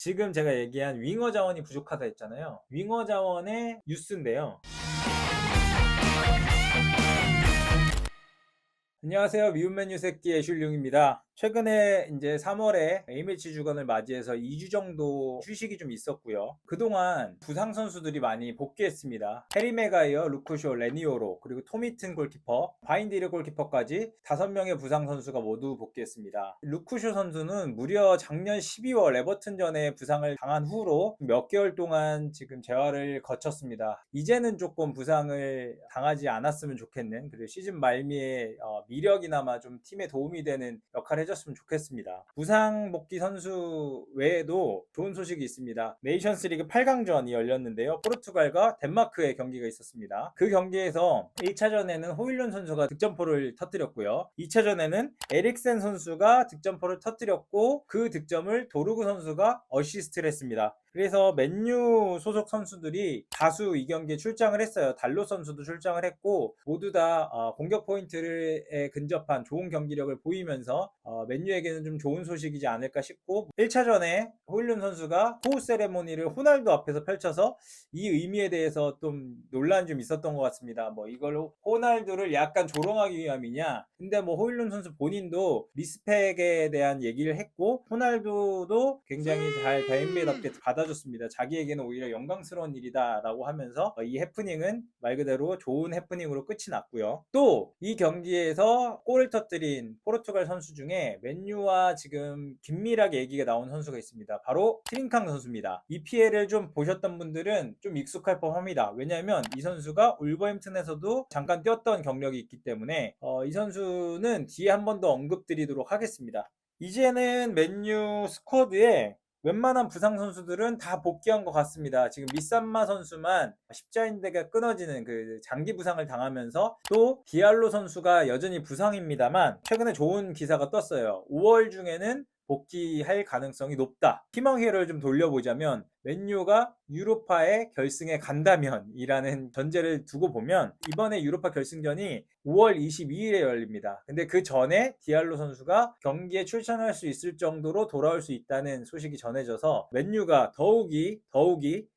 지금 제가 얘기한 윙어 자원이 부족하다 했잖아요. 윙어 자원의 뉴스인데요. 안녕하세요. 미운 맨유 새끼의 슐룡입니다. 최근에 이제 3월에 A매치 주간을 맞이해서 2주 정도 휴식이 좀 있었고요. 그동안 부상 선수들이 많이 복귀했습니다. 해리 메가이어, 루크쇼, 레니오로, 그리고 토미튼 골키퍼, 바인디르 골키퍼까지 5명의 부상 선수가 모두 복귀했습니다. 루크쇼 선수는 무려 작년 12월 에버튼전에 부상을 당한 후로 몇 개월 동안 지금 재활을 거쳤습니다. 이제는 조금 부상을 당하지 않았으면 좋겠는, 그리고 시즌 말미에 미력이나마 좀 팀에 도움이 되는 역할을 해줬으면 좋겠습니다. 부상 복귀 선수 외에도 좋은 소식이 있습니다. 네이션스리그 8강전이 열렸는데요. 포르투갈과 덴마크의 경기가 있었습니다. 그 경기에서 1차전에는 호일룬 선수가 득점포를 터뜨렸고요. 2차전에는 에릭센 선수가 득점포를 터뜨렸고 그 득점을 도르구 선수가 어시스트를 했습니다. 그래서 맨유 소속 선수들이 다수 이 경기에 출장을 했어요. 달로 선수도 출장을 했고 모두 다 공격 포인트에 근접한 좋은 경기력을 보이면서 맨유에게는 좀 좋은 소식이지 않을까 싶고, 1차전에 호일룬 선수가 호우 세레모니를 호날두 앞에서 펼쳐서 이 의미에 대해서 좀 논란이 좀 있었던 것 같습니다. 뭐 이걸로 호날두를 약간 조롱하기 위함이냐, 근데 뭐 호일룬 선수 본인도 리스펙에 대한 얘기를 했고 호날두도 굉장히 잘 대인배답게 받아줬습니다. 자기에게는 오히려 영광스러운 일이다 라고 하면서 이 해프닝은 말 그대로 좋은 해프닝으로 끝이 났고요. 또 이 경기에서 골을 터뜨린 포르투갈 선수 중에 맨유와 지금 긴밀하게 얘기가 나온 선수가 있습니다. 바로 트링캉 선수입니다. EPL을 좀 보셨던 분들은 좀 익숙할 법합니다. 왜냐하면 이 선수가 울버햄튼에서도 잠깐 뛰었던 경력이 있기 때문에 이 선수는 뒤에 한 번 더 언급드리도록 하겠습니다. 이제는 맨유 스쿼드에 웬만한 부상 선수들은 다 복귀한 것 같습니다. 지금 미산마 선수만 십자인대가 끊어지는 그 장기 부상을 당하면서, 또 디알로 선수가 여전히 부상입니다만 최근에 좋은 기사가 떴어요. 5월 중에는 복귀할 가능성이 높다. 희망회를 좀 돌려보자면 맨유가 유로파의 결승에 간다면 이라는 전제를 두고 보면 이번에 유로파 결승전이 5월 22일에 열립니다. 근데 그 전에 디알로 선수가 경기에 출전할 수 있을 정도로 돌아올 수 있다는 소식이 전해져서 맨유가 더욱이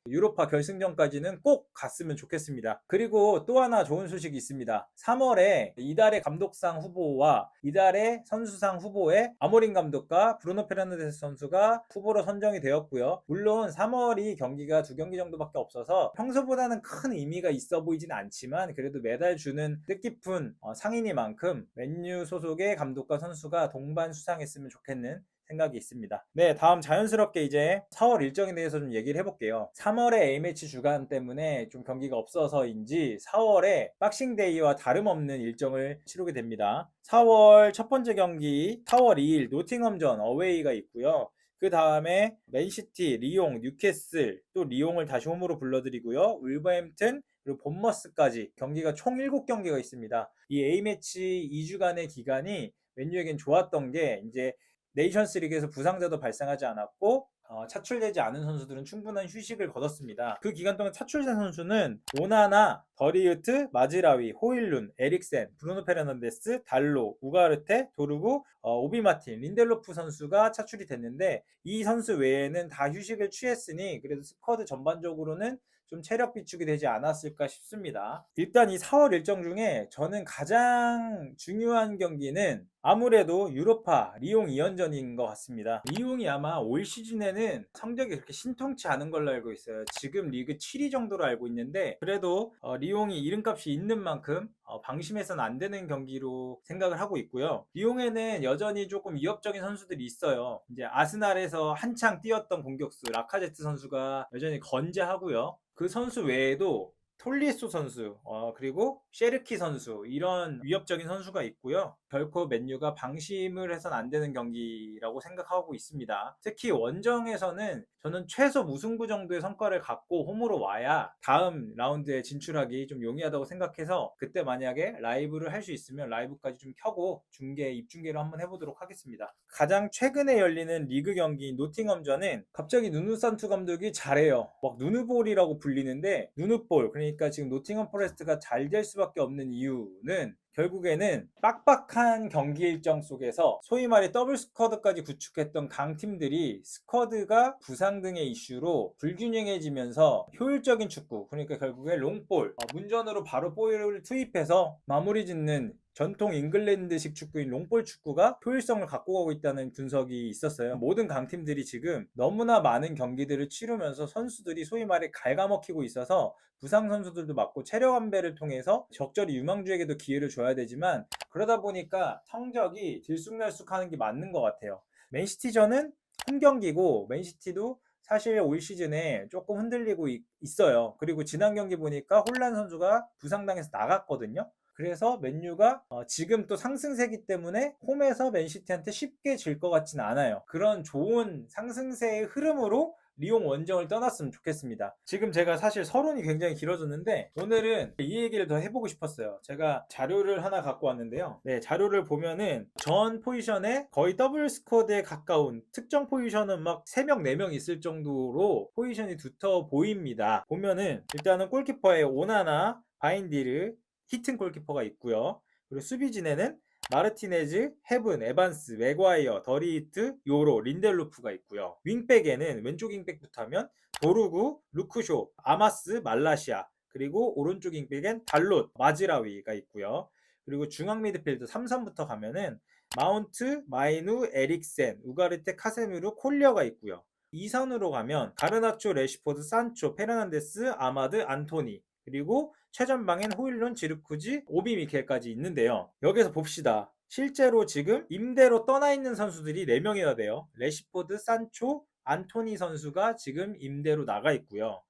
유로파 결승전까지는 꼭 갔으면 좋겠습니다. 그리고 또 하나 좋은 소식이 있습니다. 3월에 이달의 감독상 후보와 이달의 선수상 후보에 아모린 감독과 브루노 페르난데스 선수가 후보로 선정이 되었고요. 물론 3월이 경기가 2경기 정도밖에 없어서 평소보다는 큰 의미가 있어 보이진 않지만 그래도 매달 주는 뜻깊은 상이니만큼 맨유 소속의 감독과 선수가 동반 수상했으면 좋겠는 생각이 있습니다. 네, 다음 자연스럽게 이제 4월 일정에 대해서 좀 얘기를 해볼게요. 3월에 A매치 주간 때문에 좀 경기가 없어서인지 4월에 박싱데이와 다름없는 일정을 치르게 됩니다. 4월 첫 번째 경기 4월 2일 노팅엄전 어웨이가 있고요. 그 다음에 맨시티, 리옹, 뉴캐슬, 또 리옹을 다시 홈으로 불러드리고요. 울버햄튼, 그리고 본머스까지 경기가 총 7경기가 있습니다. 이 A매치 2주간의 기간이 맨유에겐 좋았던 게 이제 네이션스 리그에서 부상자도 발생하지 않았고 차출되지 않은 선수들은 충분한 휴식을 거뒀습니다. 그 기간 동안 차출된 선수는 오나나, 더리우트, 마즈라위, 호일룬, 에릭센, 브루노 페르난데스, 달로, 우가르테, 도르구, 오비마틴, 린델로프 선수가 차출이 됐는데 이 선수 외에는 다 휴식을 취했으니 그래도 스쿼드 전반적으로는 좀 체력 비축이 되지 않았을까 싶습니다. 일단 이 4월 일정 중에 저는 가장 중요한 경기는 아무래도 유로파 리옹 2연전인 것 같습니다. 리옹이 아마 올 시즌에는 성적이 그렇게 신통치 않은 걸로 알고 있어요. 지금 리그 7위 정도로 알고 있는데 그래도 리옹이 이름값이 있는 만큼 방심해서는 안 되는 경기로 생각을 하고 있고요. 리옹에는 여전히 조금 위협적인 선수들이 있어요. 이제 아스날에서 한창 뛰었던 공격수 라카제트 선수가 여전히 건재하고요. 그 선수 외에도 톨리소 선수, 그리고 셰르키 선수, 이런 위협적인 선수가 있고요. 결코 맨유가 방심을 해서는 안 되는 경기라고 생각하고 있습니다. 특히 원정에서는 저는 최소 무승부 정도의 성과를 갖고 홈으로 와야 다음 라운드에 진출하기 좀 용이하다고 생각해서 그때 만약에 라이브를 할 수 있으면 라이브까지 좀 켜고 입중계를 한번 해보도록 하겠습니다. 가장 최근에 열리는 리그 경기인 노팅엄전은 갑자기 누누 산투 감독이 잘해요. 막 누누볼이라고 불리는데 누누볼, 그러니까 지금 노팅엄 포레스트가 잘 될 수밖에 없는 이유는 결국에는 빡빡한 경기 일정 속에서 소위 말해 더블 스쿼드까지 구축했던 강팀들이 스쿼드가 부상 등의 이슈로 불균형해지면서 효율적인 축구, 그러니까 결국에 롱볼, 문전으로 바로 볼을 투입해서 마무리 짓는 전통 잉글랜드식 축구인 롱볼 축구가 효율성을 갖고 가고 있다는 분석이 있었어요. 모든 강팀들이 지금 너무나 많은 경기들을 치르면서 선수들이 소위 말해 갉아먹히고 있어서 부상 선수들도 많고 체력 안배를 통해서 적절히 유망주에게도 기회를 줘야 되지만, 그러다 보니까 성적이 들쑥날쑥하는 게 맞는 것 같아요. 맨시티전은 홈경기고 맨시티도 사실 올 시즌에 조금 흔들리고 있어요. 그리고 지난 경기 보니까 홀란 선수가 부상당해서 나갔거든요. 그래서 맨유가 지금 또 상승세기 때문에 홈에서 맨시티한테 쉽게 질 것 같지는 않아요. 그런 좋은 상승세의 흐름으로 리옹 원정을 떠났으면 좋겠습니다. 지금 제가 사실 서론이 굉장히 길어졌는데 오늘은 이 얘기를 더 해보고 싶었어요. 제가 자료를 하나 갖고 왔는데요. 네, 자료를 보면은 전 포지션에 거의 더블 스쿼드에 가까운, 특정 포지션은 막 3명, 4명 있을 정도로 포지션이 두터 보입니다. 보면은 일단은 골키퍼에 오나나, 바인디르, 히튼 골키퍼가 있고요. 그리고 수비진에는 마르티네즈, 헤븐, 에반스, 맥과이어, 더리히트, 요로, 린델로프가 있고요. 윙백에는 왼쪽 윙백부터 하면 도루구, 루크쇼, 아마스, 말라시아, 그리고 오른쪽 윙백엔 달롯, 마즈라위가 있고요. 그리고 중앙 미드필드 3선부터 가면은 마운트, 마이누, 에릭센, 우가르테, 카세미루, 콜리어가 있고요. 2선으로 가면 가르나초, 레시포드, 산초, 페르난데스, 아마드, 안토니, 그리고 최전방엔 호일론, 지르쿠지, 오비 미켈까지 있는데요. 여기서 봅시다. 실제로 지금 임대로 떠나 있는 선수들이 4명이나 돼요. 레시포드, 산초, 안토니 선수가 지금 임대로 나가 있고요.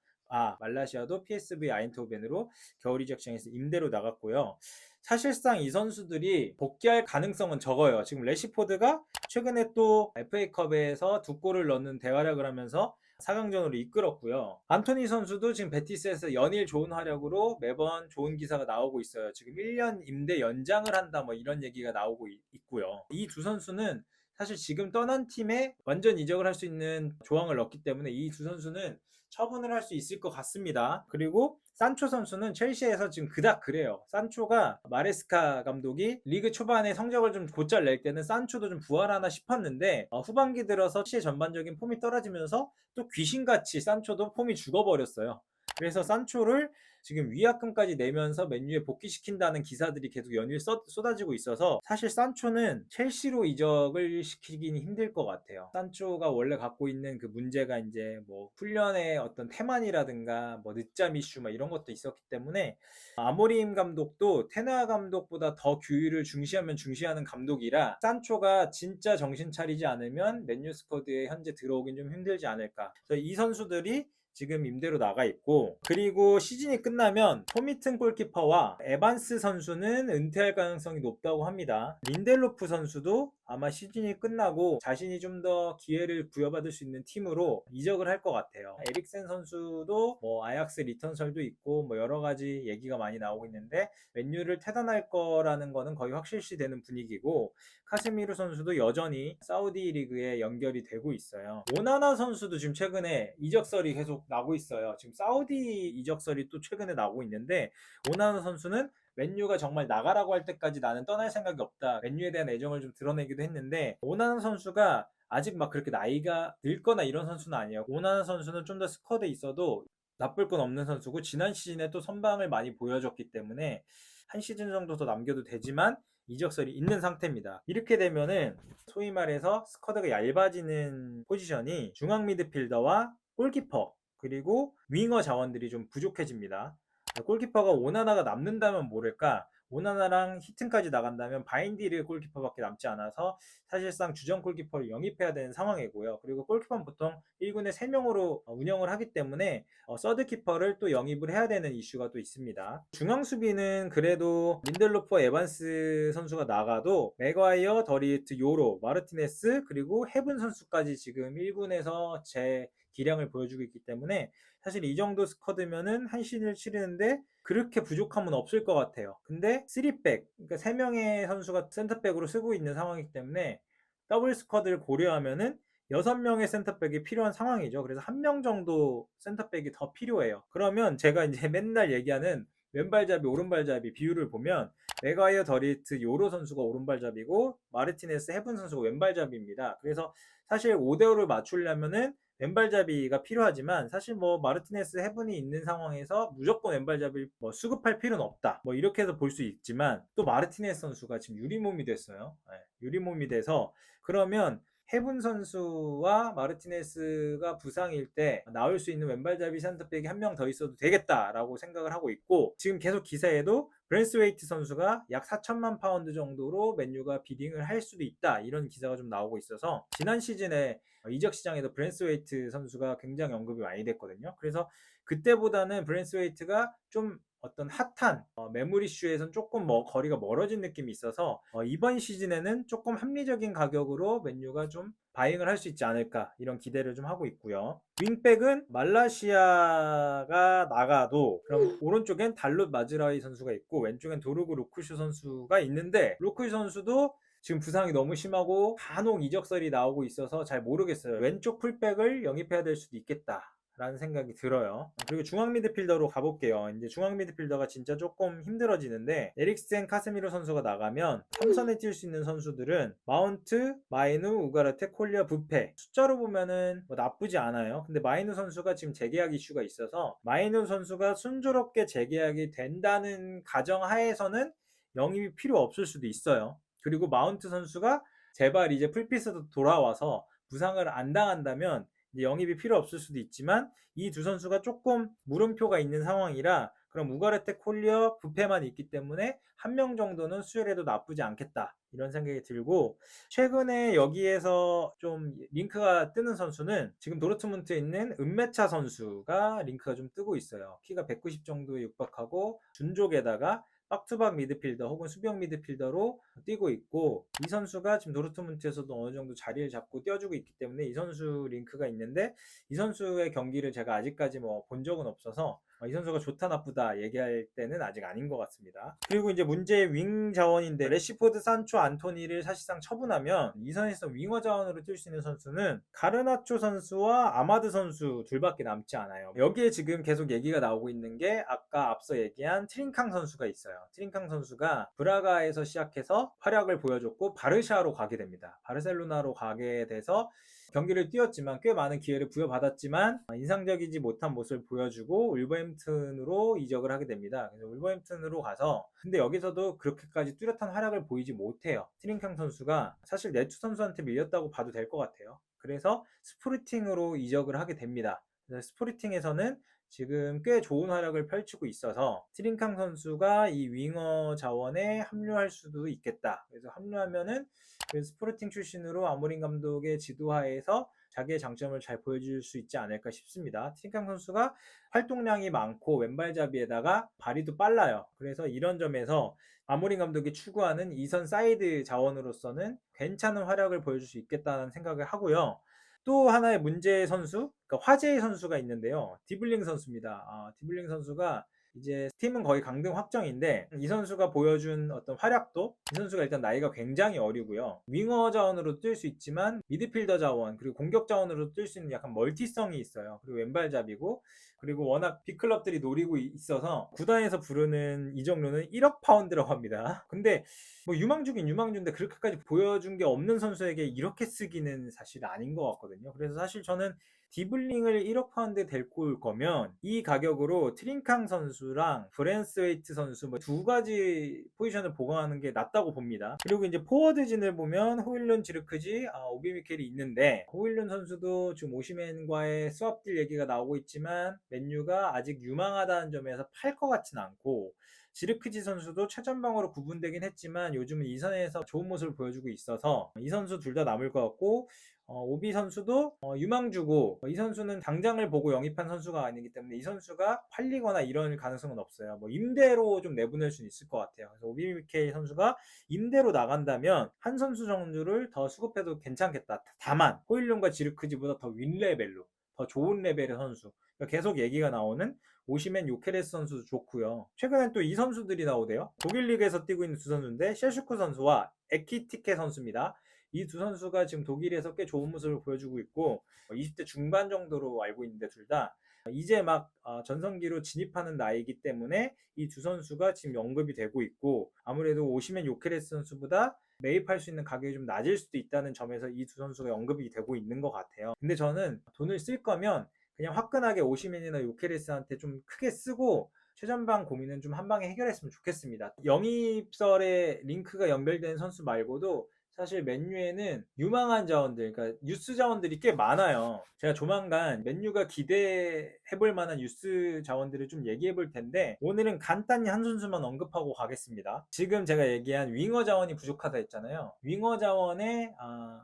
말라시아도 PSV 아인토벤으로 겨울 이적 시장에서 임대로 나갔고요. 사실상 이 선수들이 복귀할 가능성은 적어요. 지금 레시포드가 최근에 또 FA컵에서 2골을 넣는 대활약을 하면서 4강전으로 이끌었고요. 안토니 선수도 지금 베티스에서 연일 좋은 활약으로 매번 좋은 기사가 나오고 있어요. 지금 1년 임대 연장을 한다 뭐 이런 얘기가 나오고 있고요. 이 두 선수는 사실 지금 떠난 팀에 완전 이적을 할 수 있는 조항을 넣기 때문에 이 두 선수는 처분을 할 수 있을 것 같습니다. 그리고 산초 선수는 첼시에서 지금 그닥 그래요. 산초가 마레스카 감독이 리그 초반에 성적을 좀 곧잘 낼 때는 산초도 좀 부활하나 싶었는데 후반기 들어서 첼시의 전반적인 폼이 떨어지면서 또 귀신같이 산초도 폼이 죽어버렸어요. 그래서 산초를 지금 위약금까지 내면서 맨유에 복귀시킨다는 기사들이 계속 연일 쏟아지고 있어서 사실 산초는 첼시로 이적을 시키긴 힘들 것 같아요. 산초가 원래 갖고 있는 그 문제가 이제 뭐 훈련의 어떤 태만이라든가 뭐 늦잠 이슈 막 이런 것도 있었기 때문에 아모림 감독도 테나 감독보다 더 규율을 중시하면 중시하는 감독이라 산초가 진짜 정신 차리지 않으면 맨유 스쿼드에 현재 들어오긴 좀 힘들지 않을까. 그래서 이 선수들이 지금 임대로 나가 있고, 그리고 시즌이 끝나면 토미튼 골키퍼와 에반스 선수는 은퇴할 가능성이 높다고 합니다. 린델로프 선수도 아마 시즌이 끝나고 자신이 좀 더 기회를 부여받을 수 있는 팀으로 이적을 할 것 같아요. 에릭센 선수도 뭐 아약스 리턴설도 있고 뭐 여러 가지 얘기가 많이 나오고 있는데 맨유를 퇴단할 거라는 거는 거의 확실시되는 분위기고, 카세미루 선수도 여전히 사우디 리그에 연결이 되고 있어요. 오나나 선수도 지금 최근에 이적설이 계속 나고 있어요. 지금 사우디 이적설이 또 최근에 나오고 있는데, 오나나 선수는 맨유가 정말 나가라고 할 때까지 나는 떠날 생각이 없다, 맨유에 대한 애정을 좀 드러내기도 했는데, 오나나 선수가 아직 막 그렇게 나이가 늙거나 이런 선수는 아니에요. 오나나 선수는 좀 더 스쿼드에 있어도 나쁠 건 없는 선수고, 지난 시즌에 또 선방을 많이 보여줬기 때문에 한 시즌 정도 더 남겨도 되지만 이적설이 있는 상태입니다. 이렇게 되면은 소위 말해서 스쿼드가 얇아지는 포지션이 중앙 미드필더와 골키퍼, 그리고 윙어 자원들이 좀 부족해집니다. 골키퍼가 오나나가 남는다면 모를까, 오나나랑 히튼까지 나간다면 바인디르 골키퍼밖에 남지 않아서 사실상 주전 골키퍼를 영입해야 되는 상황이고요. 그리고 골키퍼는 보통 1군에 3명으로 운영을 하기 때문에 서드키퍼를 또 영입을 해야 되는 이슈가 또 있습니다. 중앙 수비는 그래도 린델로프, 에반스 선수가 나가도 맥과이어, 더리히트, 요로, 마르티네스, 그리고 헤븐 선수까지 지금 1군에서 제 기량을 보여주고 있기 때문에 사실 이 정도 스쿼드면은 한 시즌을 치르는데 그렇게 부족함은 없을 것 같아요. 근데 3백, 그러니까 3명의 선수가 센터백으로 쓰고 있는 상황이기 때문에 더블 스쿼드를 고려하면은 6명의 센터백이 필요한 상황이죠. 그래서 1명 정도 센터백이 더 필요해요. 그러면 제가 이제 맨날 얘기하는 왼발잡이, 오른발잡이 비율을 보면 맥과이어, 더리트, 요로 선수가 오른발잡이고 마르티네스, 헤븐 선수가 왼발잡이입니다. 그래서 사실 5대5를 맞추려면은 왼발잡이가 필요하지만 사실 뭐 마르티네스, 헤븐이 있는 상황에서 무조건 왼발잡이 뭐 수급할 필요는 없다. 뭐 이렇게 해서 볼 수 있지만 또 마르티네스 선수가 지금 유리몸이 됐어요. 네, 유리몸이 돼서 그러면 헤븐 선수와 마르티네스가 부상일 때 나올 수 있는 왼발잡이 센터백이 한 명 더 있어도 되겠다라고 생각을 하고 있고 지금 계속 기사에도 브랜스웨이트 선수가 약 4천만 파운드 정도로 맨유가 비딩을 할 수도 있다 이런 기사가 좀 나오고 있어서 지난 시즌에 이적 시장에도 브랜스웨이트 선수가 굉장히 언급이 많이 됐거든요. 그래서 그때보다는 브랜스웨이트가 좀 어떤 핫한 매물 이슈에선 조금 거리가 멀어진 느낌이 있어서 이번 시즌에는 조금 합리적인 가격으로 맨유가 좀 바잉을 할 수 있지 않을까 이런 기대를 좀 하고 있고요. 윙백은 말라시아가 나가도 그럼 오른쪽엔 달롯 마즈라위 선수가 있고 왼쪽엔 도르그 루크슈 선수가 있는데 루크슈 선수도 지금 부상이 너무 심하고 간혹 이적설이 나오고 있어서 잘 모르겠어요. 왼쪽 풀백을 영입해야 될 수도 있겠다. 라는 생각이 들어요. 그리고 중앙 미드필더로 가볼게요. 이제 중앙 미드필더가 진짜 조금 힘들어지는데 에릭센, 카스미로 선수가 나가면 3선에 뛸 수 있는 선수들은 마운트, 마이누, 우가르테, 콜리아, 부페 숫자로 보면은 뭐 나쁘지 않아요. 근데 마이누 선수가 지금 재계약 이슈가 있어서 마이누 선수가 순조롭게 재계약이 된다는 가정하에서는 영입이 필요 없을 수도 있어요. 그리고 마운트 선수가 제발 이제 풀피스도 돌아와서 부상을 안 당한다면 영입이 필요 없을 수도 있지만 이 두 선수가 조금 물음표가 있는 상황이라 그럼 우가르테, 콜리어, 부페만 있기 때문에 한 명 정도는 수혈해도 나쁘지 않겠다 이런 생각이 들고 최근에 여기에서 좀 링크가 뜨는 선수는 지금 도르트문트에 있는 은메차 선수가 링크가 좀 뜨고 있어요. 키가 190 정도에 육박하고 준족에다가 박투박 미드필더 혹은 수비형 미드필더로 뛰고 있고 이 선수가 지금 도르트문트에서도 어느 정도 자리를 잡고 뛰어주고 있기 때문에 이 선수 링크가 있는데 이 선수의 경기를 제가 아직까지 뭐 본 적은 없어서 이 선수가 좋다 나쁘다 얘기할 때는 아직 아닌 것 같습니다. 그리고 이제 문제의 윙 자원인데 레시포드, 산초, 안토니를 사실상 처분하면 이 선에서 윙어 자원으로 뛸 수 있는 선수는 가르나초 선수와 아마드 선수 둘밖에 남지 않아요. 여기에 지금 계속 얘기가 나오고 있는 게 아까 앞서 얘기한 트링캉 선수가 있어요. 트링캉 선수가 브라가에서 시작해서 활약을 보여줬고 바르샤로 가게 됩니다. 바르셀로나로 가게 돼서 경기를 뛰었지만 꽤 많은 기회를 부여받았지만 인상적이지 못한 모습을 보여주고 울버햄튼으로 이적을 하게 됩니다. 그래서 울버햄튼으로 가서 근데 여기서도 그렇게까지 뚜렷한 활약을 보이지 못해요. 트링캉 선수가 사실 네투 선수한테 밀렸다고 봐도 될 것 같아요. 그래서 스포르팅으로 이적을 하게 됩니다. 스포르팅에서는 지금 꽤 좋은 활약을 펼치고 있어서 트링캉 선수가 이 윙어 자원에 합류할 수도 있겠다. 그래서 합류하면은 그 스포르팅 출신으로 아모린 감독의 지도하에서 자기의 장점을 잘 보여줄 수 있지 않을까 싶습니다. 트링캉 선수가 활동량이 많고 왼발잡이에다가 발이도 빨라요. 그래서 이런 점에서 아모린 감독이 추구하는 2선 사이드 자원으로서는 괜찮은 활약을 보여줄 수 있겠다는 생각을 하고요. 또 하나의 문제 선수, 그러니까 화제의 선수가 있는데요. 디블링 선수입니다. 디블링 선수가 이제 팀은 거의 강등 확정인데 이 선수가 보여준 어떤 활약도 이 선수가 일단 나이가 굉장히 어리고요. 윙어 자원으로 뛸 수 있지만 미드필더 자원 그리고 공격 자원으로 뛸 수 있는 약간 멀티성이 있어요. 그리고 왼발잡이고 그리고 워낙 빅클럽들이 노리고 있어서 구단에서 부르는 이적료는 1억 파운드라고 합니다. 근데 뭐 유망주긴 유망주인데 그렇게까지 보여준 게 없는 선수에게 이렇게 쓰기는 사실 아닌 것 같거든요. 그래서 사실 저는 디블링을 1억 파운드에 데리고 올 거면 이 가격으로 트링캉 선수랑 브랜스웨이트 선수 뭐 두 가지 포지션을 보강하는 게 낫다고 봅니다. 그리고 이제 포워드진을 보면 호일룬, 지르크지, 오비미켈이 있는데 호일룬 선수도 지금 오시멘과의 스왑딜 얘기가 나오고 있지만 맨유가 아직 유망하다는 점에서 팔 것 같진 않고 지르크지 선수도 최전방으로 구분되긴 했지만 요즘은 이 선에서 좋은 모습을 보여주고 있어서 이 선수 둘 다 남을 것 같고 오비 선수도 유망주고 이 선수는 당장을 보고 영입한 선수가 아니기 때문에 이 선수가 팔리거나 이런 가능성은 없어요. 뭐 임대로 좀 내보낼 수는 있을 것 같아요. 그래서 오비 미케이 선수가 임대로 나간다면 한 선수 정도를 더 수급해도 괜찮겠다. 다만 호일룬과 지르크지보다 더 윈레벨로 더 좋은 레벨의 선수 그러니까 계속 얘기가 나오는 오시멘, 요케레스 선수도 좋고요. 최근엔 또 이 선수들이 나오대요. 독일 리그에서 뛰고 있는 두 선수인데 셰슈크 선수와 에키티케 선수입니다. 이 두 선수가 지금 독일에서 꽤 좋은 모습을 보여주고 있고 20대 중반 정도로 알고 있는데 둘 다 이제 막 전성기로 진입하는 나이이기 때문에 이 두 선수가 지금 언급이 되고 있고 아무래도 오시멘 요케레스 선수보다 매입할 수 있는 가격이 좀 낮을 수도 있다는 점에서 이 두 선수가 언급이 되고 있는 것 같아요. 근데 저는 돈을 쓸 거면 그냥 화끈하게 오시멘이나 요케레스한테 좀 크게 쓰고 최전방 고민은 좀 한 방에 해결했으면 좋겠습니다. 영입설에 링크가 연결된 선수 말고도 사실 맨유에는 유망한 자원들, 그러니까 유스 자원들이 꽤 많아요. 제가 조만간 맨유가 기대해볼 만한 유스 자원들을 좀 얘기해볼 텐데 오늘은 간단히 한 선수만 언급하고 가겠습니다. 지금 제가 얘기한 윙어 자원이 부족하다 했잖아요. 윙어 자원의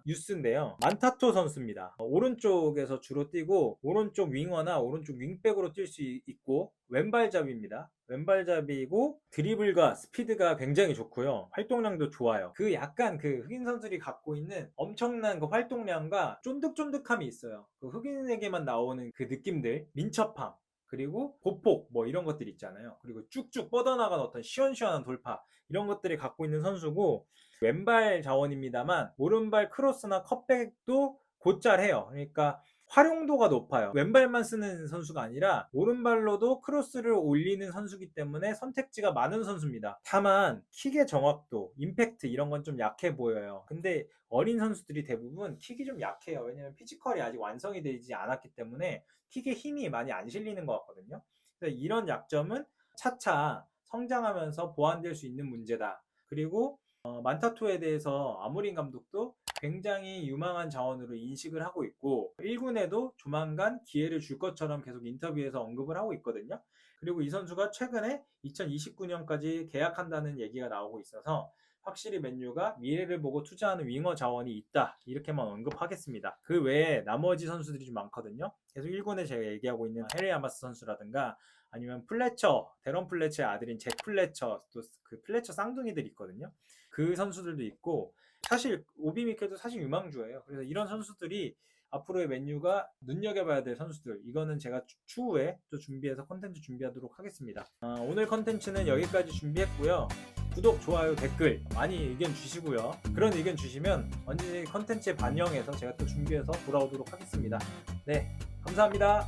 유스인데요. 만타토 선수입니다. 오른쪽에서 주로 뛰고 오른쪽 윙어나 오른쪽 윙백으로 뛸 수 있고 왼발잡이입니다. 왼발잡이고 드리블과 스피드가 굉장히 좋고요. 활동량도 좋아요. 그 약간 그 흑인 선수들이 갖고 있는 엄청난 그 활동량과 쫀득쫀득함이 있어요. 그 흑인에게만 나오는 그 느낌들, 민첩함, 그리고 보폭 뭐 이런 것들 있잖아요. 그리고 쭉쭉 뻗어나간 어떤 시원시원한 돌파 이런 것들을 갖고 있는 선수고 왼발 자원입니다만 오른발 크로스나 컵백도 곧잘 해요. 그러니까 활용도가 높아요. 왼발만 쓰는 선수가 아니라 오른발로도 크로스를 올리는 선수이기 때문에 선택지가 많은 선수입니다. 다만 킥의 정확도, 임팩트 이런 건 좀 약해 보여요. 근데 어린 선수들이 대부분 킥이 좀 약해요. 왜냐면 피지컬이 아직 완성이 되지 않았기 때문에 킥의 힘이 많이 안 실리는 것 같거든요. 그래서 이런 약점은 차차 성장하면서 보완될 수 있는 문제다. 그리고 만타토에 대해서 아모린 감독도 굉장히 유망한 자원으로 인식을 하고 있고 1군에도 조만간 기회를 줄 것처럼 계속 인터뷰에서 언급을 하고 있거든요. 그리고 이 선수가 최근에 2029년까지 계약한다는 얘기가 나오고 있어서 확실히 맨유가 미래를 보고 투자하는 윙어 자원이 있다 이렇게만 언급하겠습니다. 그 외에 나머지 선수들이 좀 많거든요. 계속 1군에 제가 얘기하고 있는 헤리 아마스 선수라든가 아니면 플래처, 데런 플래처의 아들인 잭 플래처, 또 그 플래처 쌍둥이들 있거든요. 그 선수들도 있고 사실 오비 미켈도 사실 유망주예요. 그래서 이런 선수들이 앞으로의 맨유가 눈여겨봐야 될 선수들 이거는 제가 추후에 또 준비해서 컨텐츠 준비하도록 하겠습니다. 오늘 컨텐츠는 여기까지 준비했고요. 구독, 좋아요, 댓글 많이 의견 주시고요. 그런 의견 주시면 언제든지 컨텐츠에 반영해서 제가 또 준비해서 돌아오도록 하겠습니다. 네, 감사합니다.